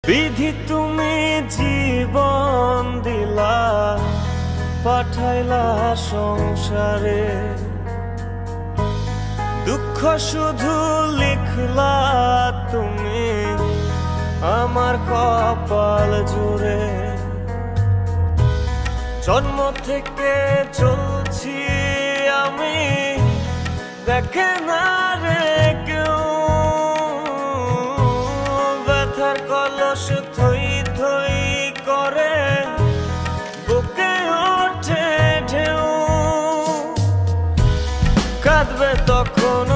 বিধি তুমি জীবন দিলা, পাঠাইলা সংসারে, দুঃখ শুধু লিখলা তুমি আমার কপাল জুড়ে। জন্ম থেকে চলছি আমি, দেখে না রে কেউ, ব্যথার কলস থই থই করে বুকে ওঠে ঢেউ, কাঁদবে তখন